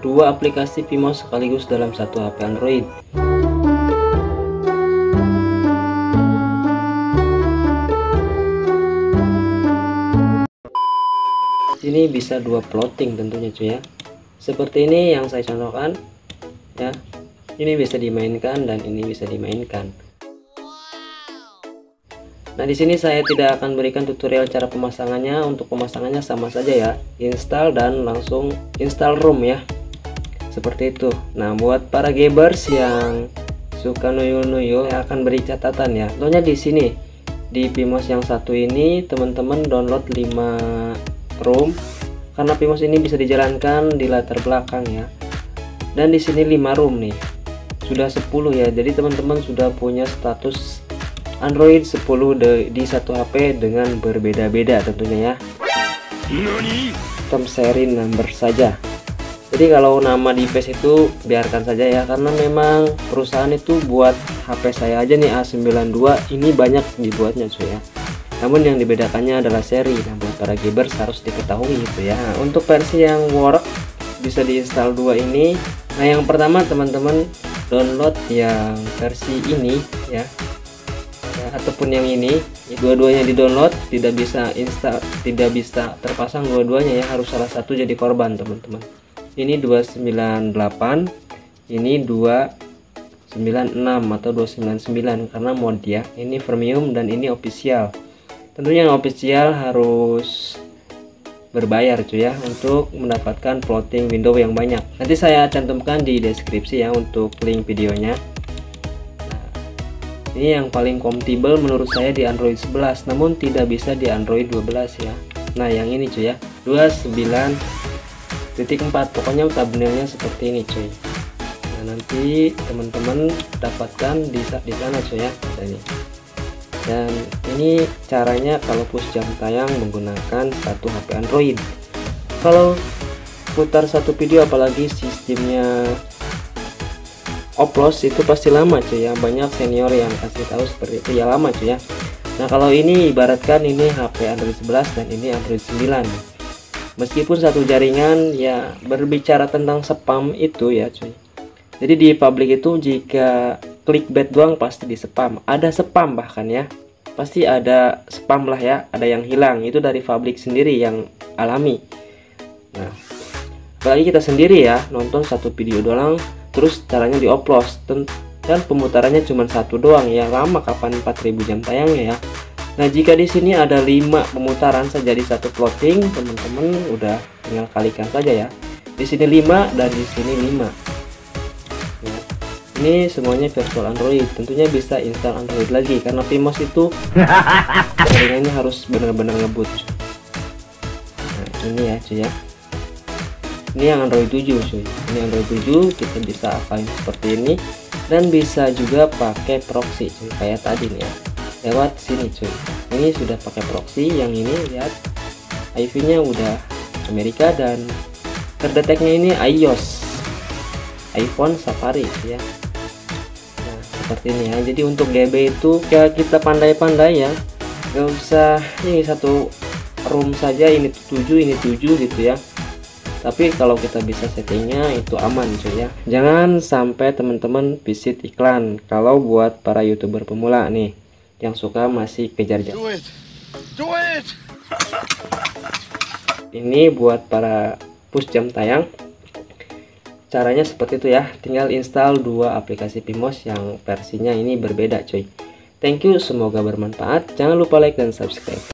dua aplikasi PMOS sekaligus dalam satu HP Android. Ini bisa dua plotting tentunya cuy ya. Seperti ini yang saya contohkan ya. Ini bisa dimainkan dan ini bisa dimainkan. Nah, di sini saya tidak akan berikan tutorial cara pemasangannya. Untuk pemasangannya sama saja ya. Install dan langsung install ROM ya. Seperti itu. Nah, buat para gamers yang suka nuyul-nuyul, saya akan beri catatan ya. Contohnya di sini di PMOS yang satu ini teman-teman download 5 ROM karena PMOS ini bisa dijalankan di latar belakang ya. Dan di sini 5 ROM nih. Sudah 10 ya. Jadi teman-teman sudah punya status Android 10 di satu HP dengan berbeda-beda tentunya ya. Tom seri number saja. Jadi kalau nama device itu biarkan saja ya, karena memang perusahaan itu buat HP saya aja nih A92 ini banyak dibuatnya cuy ya. Namun yang dibedakannya adalah seri. Nah, buat para gamers harus diketahui gitu ya. Nah, untuk versi yang work bisa diinstal dua ini. Nah, yang pertama teman-teman download yang versi ini ya. Ataupun yang ini, dua-duanya di download, tidak bisa install, tidak bisa terpasang dua-duanya ya, harus salah satu jadi korban teman-teman. Ini 298, ini 296 atau 299 karena mod ya. Ini premium dan ini official. Tentunya yang official harus berbayar cuy ya untuk mendapatkan floating window yang banyak. Nanti saya cantumkan di deskripsi ya untuk link videonya. Ini yang paling kompatibel menurut saya di Android 11, namun tidak bisa di Android 12 ya. Nah, yang ini cuy ya, 29.4. Pokoknya thumbnailnya seperti ini cuy. Nah, nanti teman-teman dapatkan di sana cuy ya, ada ini. Dan ini caranya kalau push jam tayang menggunakan satu HP Android. Kalau putar satu video apalagi sistemnya Oplos itu pasti lama cuy ya, banyak senior yang kasih tahu seperti itu ya, lama cuy ya. Nah, kalau ini ibaratkan ini HP Android 11 dan ini Android 9. Meskipun satu jaringan ya, berbicara tentang spam itu ya cuy. Jadi di public itu jika clickbait doang pasti di spam, ada spam bahkan ya. Pasti ada spam lah ya, ada yang hilang, itu dari public sendiri yang alami. Nah, apalagi kita sendiri ya, nonton satu video doang terus caranya dioplos dan pemutarannya cuma satu doang ya, lama kapan 4000 jam tayangnya ya. Nah, jika di sini ada 5 pemutaran saja di satu plotting, teman-teman udah tinggal kalikan saja ya. Di sini 5 dan di sini 5 ya. Ini semuanya virtual Android, tentunya bisa install Android lagi karena PMOS itu jaringannya harus benar-benar ngebut. Nah, ini ya cuy ya. Ini yang Android 7 cuy. Ini Android 7 kita bisa apain seperti ini dan bisa juga pakai proxy cuy, kayak tadi nih ya. Lewat sini cuy. Ini sudah pakai proxy, yang ini lihat IP-nya udah Amerika dan terdeteknya ini iOS, iPhone Safari ya. Nah, seperti ini ya. Jadi untuk GB itu ya kita pandai-pandai ya. Gak usah ini satu room saja, ini 7 ini 7 gitu ya. Tapi kalau kita bisa settingnya itu aman cuy ya. Jangan sampai teman-teman visit iklan. Kalau buat para YouTuber pemula nih yang suka masih kejar jam. Ini buat para push jam tayang. Caranya seperti itu ya. Tinggal install dua aplikasi PMOS yang versinya ini berbeda cuy. Thank you, semoga bermanfaat. Jangan lupa like dan subscribe.